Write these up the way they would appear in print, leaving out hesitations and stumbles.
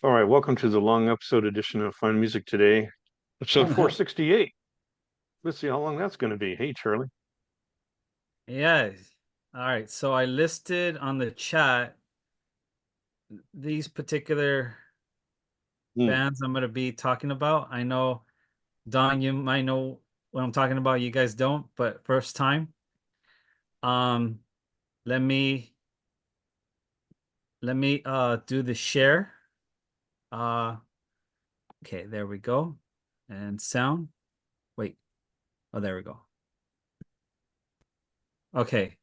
All right, welcome to the long episode edition of Fun Music Today, episode 468. Let's see how long that's going to be. Hey, Charlie. Yeah. All right. So I listed on the chat these particular bands I'm going to be talking about. I know, Don, you might know what I'm talking about. You guys don't, but first time. Let me do the share. Okay, there we go. And sound. Wait. Oh, there we go. Okay.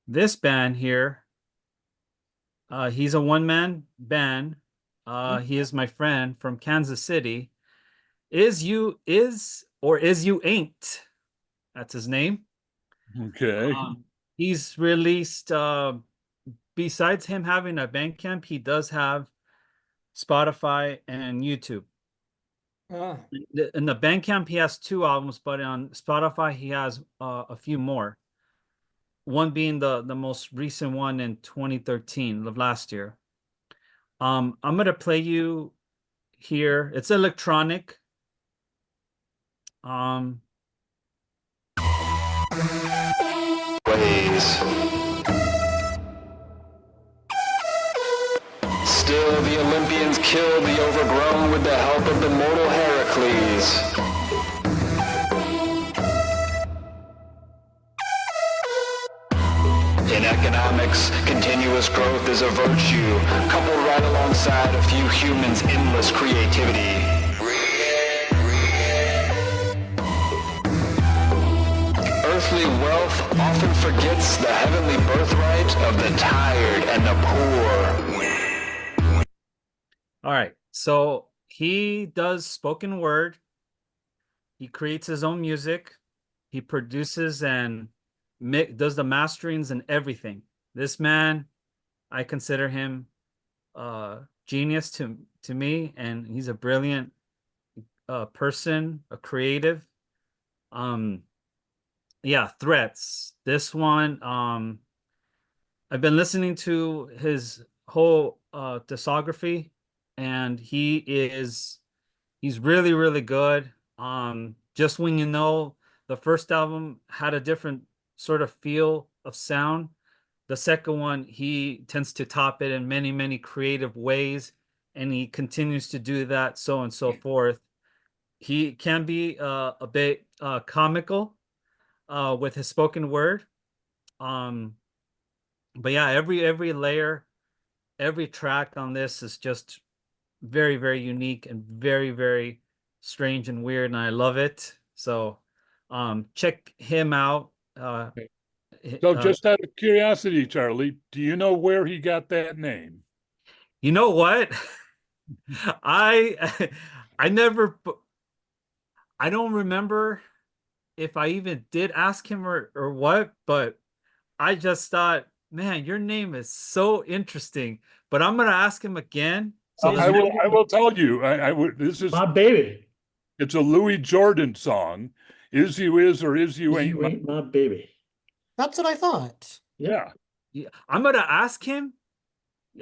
This band here, he's a one-man band. He is my friend from Kansas City. Is you ain't. That's his name. Okay. He's released besides him having a Bandcamp, he does have Spotify and YouTube. In the Bandcamp, he has 2 albums, but on Spotify, he has a few more. One being the most recent one in 2013 of last year. I'm gonna play you here. It's electronic. Ways. Still the Olympians killed the overgrown with the help of the mortal Heracles. In economics, continuous growth is a virtue, coupled right alongside a few humans' endless creativity. Earthly wealth often forgets the heavenly birthright of the tired and the poor. All right, so he does spoken word. He creates his own music. He produces and does the masterings and everything. This man, I consider him genius to me, and he's a brilliant person, a creative. Yeah, Threats. This one, I've been listening to his whole discography, and he's really, really good. Just when you know the first album had a different sort of feel of sound, the second one, he tends to top it in many, many creative ways, and he continues to do that, so on and so forth. He can be a bit comical with his spoken word. But yeah, every layer, every track on this is just very, very unique and very, very strange and weird, and I love it. So check him out. So just out of curiosity, Charlie, do you know where he got that name? You know what? I don't remember if I even did ask him or what, but I just thought, man, your name is so interesting. But I'm gonna ask him again. So I will tell you. This is my baby. It's a Louis Jordan song. Is you is or is you ain't, you ain't my baby. That's what I thought. Yeah. I'm gonna ask him.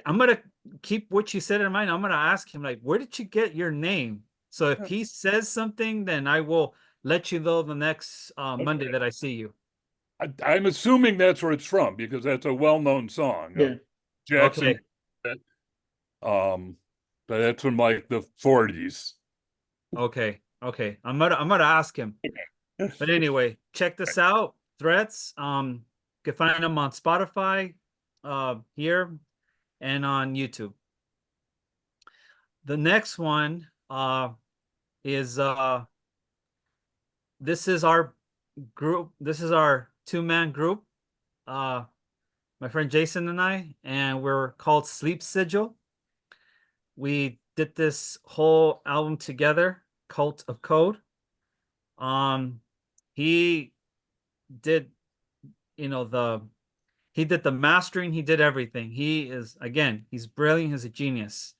I'm gonna keep what you said in mind. I'm gonna ask him, like, where did you get your name? So if he says something, then I will let you know the next Monday that I see you. I'm assuming that's where it's from because that's a well-known song. Yeah. Jackson. Okay. But that's from like the 40s. Okay. I'm gonna ask him. But anyway, check this out. Threats. You can find them on Spotify, here, and on YouTube. The next one is this is our group. This is our 2-man group. My friend Jason and I, and we're called Sigil. We did this whole album together, Cult of Code. He did, he did the mastering, he did everything. He's brilliant, he's a genius.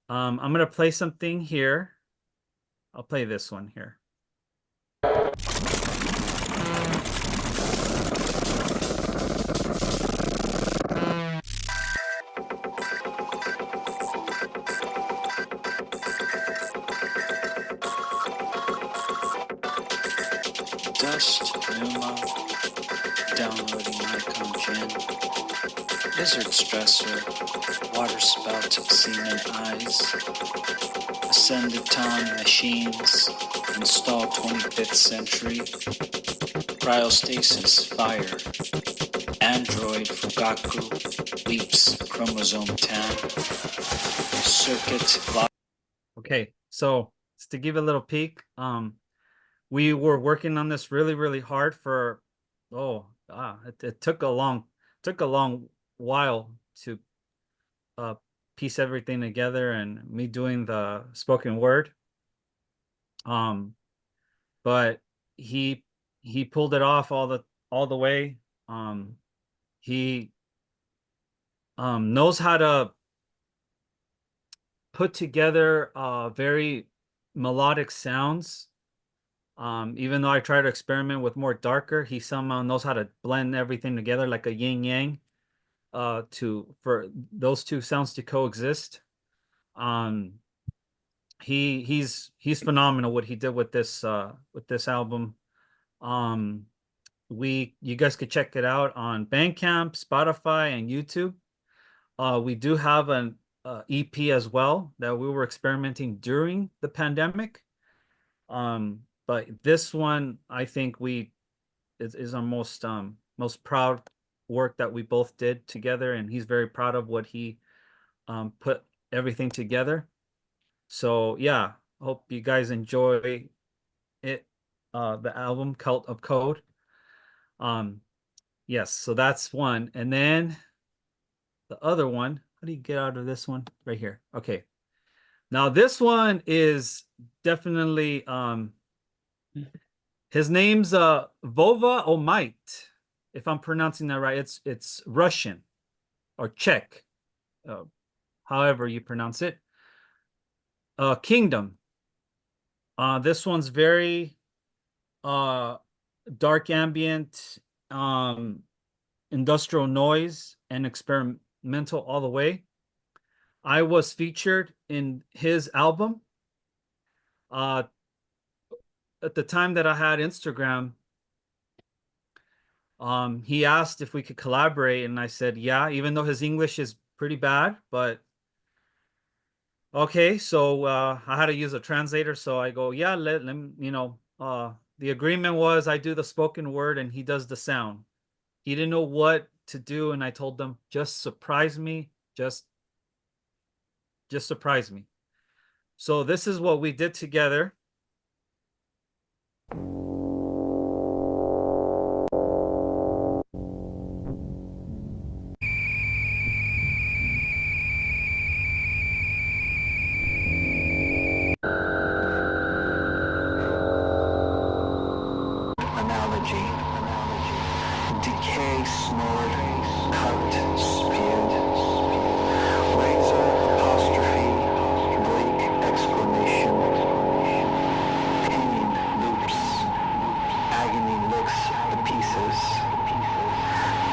I'm gonna play something here. I'll play this one here. First, Numa, downloading Icon Gen, Lizard Stressor, Water Spout, Semen Eyes, Ascended Tom Machines, Install 25th Century, Cryostasis, Fire, Android, Fugaku, Leaps, Chromosome 10, Circuit, Okay, so just to give a little peek, we were working on this really hard for it took a long while to piece everything together, and me doing the spoken word. But he pulled it off all the way. He knows how to put together very melodic sounds. Even though I try to experiment with more darker, he somehow knows how to blend everything together like a yin yang for those two sounds to coexist. He's phenomenal what he did with this album. You guys could check it out on Bandcamp, Spotify, and YouTube. We do have an EP as well that we were experimenting during the pandemic. But this one, I think is our most proud work that we both did together, and he's very proud of what he put everything together. So yeah, hope you guys enjoy it. The album Cult of Code. Yes, so that's one, and then the other one. How do you get out of this one? Right here. Okay. Now this one is definitely his name's vova OMYT, if I'm pronouncing that right. It's Russian or Czech, however you pronounce it. Kingdom. This one's very dark ambient, industrial noise, and experimental all the way. I was featured in his album. At the time that I had Instagram, he asked if we could collaborate, and I said, yeah, even though his English is pretty bad, but okay. So I had to use a translator. So I go, yeah, let him, the agreement was I do the spoken word and he does the sound. He didn't know what to do, and I told them, just surprise me, just surprise me. So this is what we did together. Analogy. Decay, snored, cut, spewed. Razor, apostrophe, bleak, exclamation. Pain, loops. Agony licks the pieces.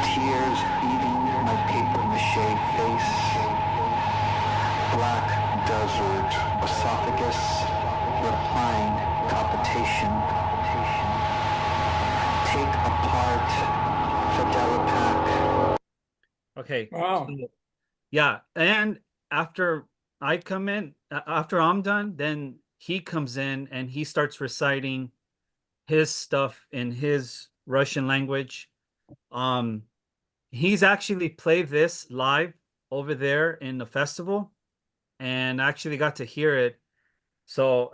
Tears eating my paper mache face. Black desert, esophagus, replying, palpitation. Take apart, Fidelipac. Okay. Wow. So, yeah, and after after I'm done, then he comes in and he starts reciting his stuff in his Russian language. He's actually played this live over there in the festival, and actually got to hear it. So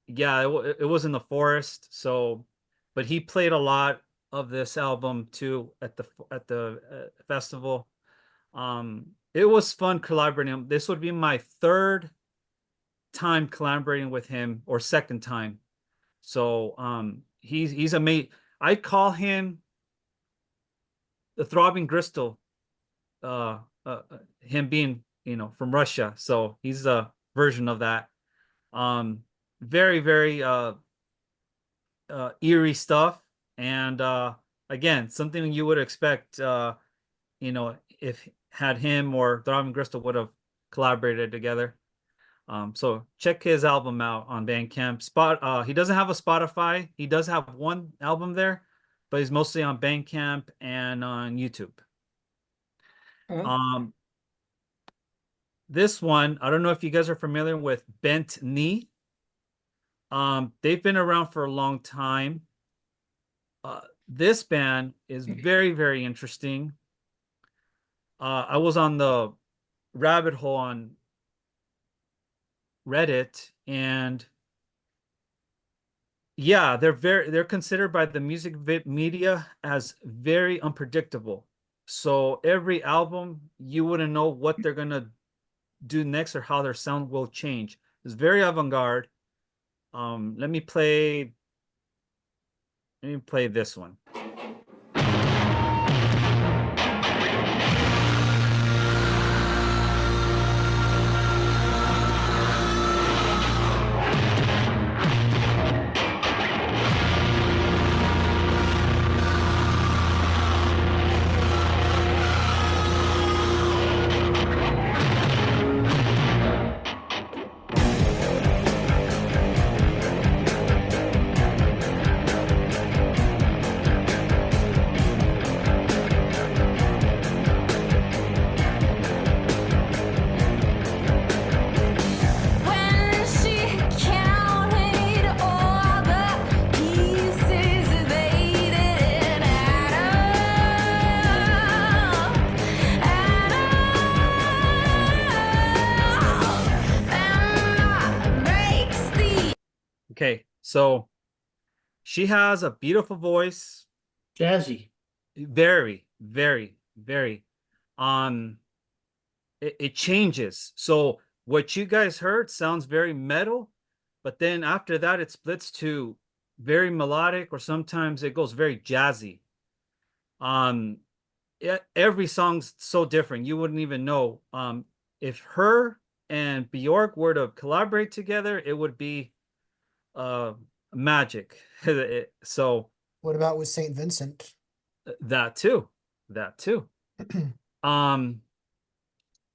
yeah, it was in the forest. So, but he played a lot of this album too at the festival. It was fun collaborating. This would be my third time collaborating with him, or second time. So he's amazing. I call him the throbbing crystal. Him being from Russia, so he's a version of that. Very eerie stuff, and again, something you would expect if had him or Throbbing Crystal would have collaborated together. So check his album out on Bandcamp. He doesn't have a Spotify. He does have one album there, but he's mostly on Bandcamp and on YouTube. This one, I don't know if you guys are familiar with Bent Knee. They've been around for a long time. This band is very, very interesting. I was on the rabbit hole on Reddit, and yeah, they're considered by the music media as very unpredictable. So every album, you wouldn't know what they're gonna do next or how their sound will change. It's very avant-garde. Let me play this one. Okay, so she has a beautiful voice. Jazzy. Very, very, very. It changes. So what you guys heard sounds very metal, but then after that it splits to very melodic, or sometimes it goes very jazzy. Every song's so different. You wouldn't even know. If her and Bjork were to collaborate together, it would be magic. So What about with Saint Vincent? that too.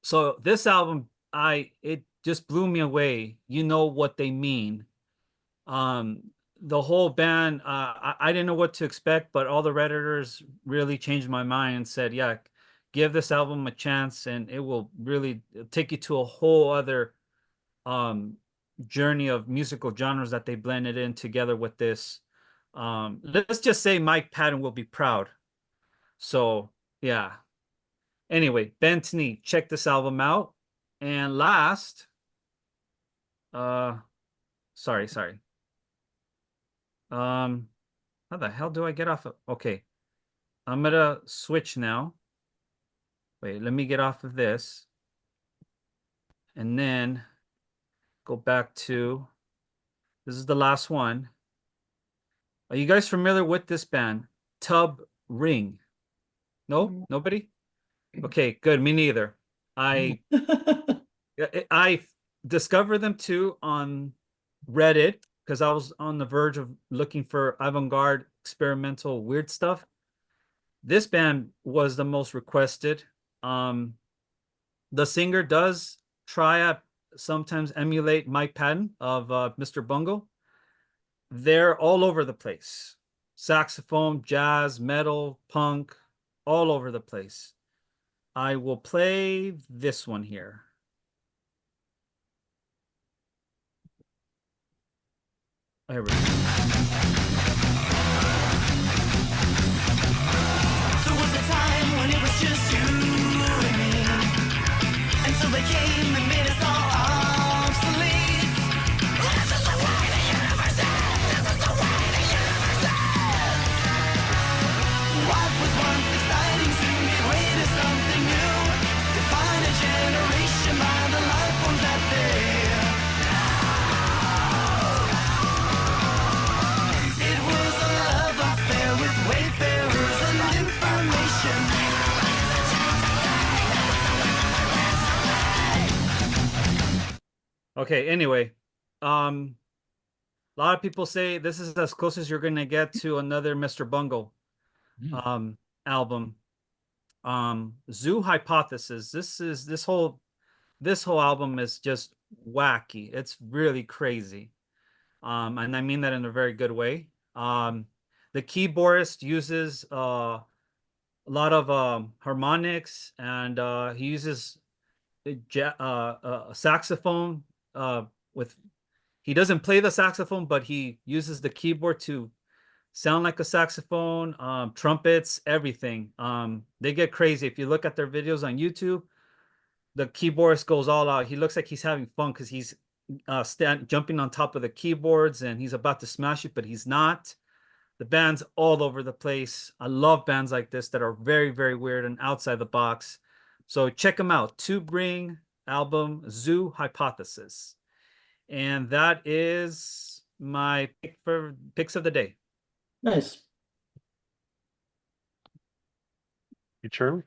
So this album, it just blew me away. You know what they mean. The whole band, I didn't know what to expect, but all the Redditors really changed my mind and said, yeah, give this album a chance and it will really take you to a whole other journey of musical genres that they blended in together with this. Let's just say Mike Patton will be proud. So yeah. Anyway, Bent Knee, check this album out. And last, sorry. How the hell do I get off of? Okay, I'm gonna switch now. Wait, let me get off of this. And then go back to, this is the last one. Are you guys familiar with this band? Tub Ring? No? Nobody? Okay, good. Me neither. I discovered them too on Reddit because I was on the verge of looking for avant-garde, experimental, weird stuff. This band was the most requested. The singer does try to sometimes emulate Mike Patton of Mr. Bungle. They're all over the place. Saxophone, jazz, metal, punk, all over the place. I will play this one here. Here we go. There was a time when it was just you and me, until they came and made us all obsolete. This is the way the universe is. This is the way the universe is. What was once exciting soon gave way to something new. Define a generation by the life forms that they wayfarers and information. Okay, anyway, a lot of people say this is as close as you're going to get to another Mr. Bungle album. Zoo Hypothesis. This whole album is just wacky. It's really crazy. And I mean that in a very good way. The keyboardist uses a lot of harmonics, and he uses a saxophone with. He doesn't play the saxophone, but he uses the keyboard to sound like a saxophone, trumpets, everything. They get crazy. If you look at their videos on YouTube, the keyboardist goes all out. He looks like he's having fun because he's jumping on top of the keyboards and he's about to smash it, but he's not. The band's all over the place. I love bands like this that are very, very weird and outside the box. So check them out. Two Bring album, Zoo Hypothesis. And that is my pick for picks of the day. Nice. You, Charlie?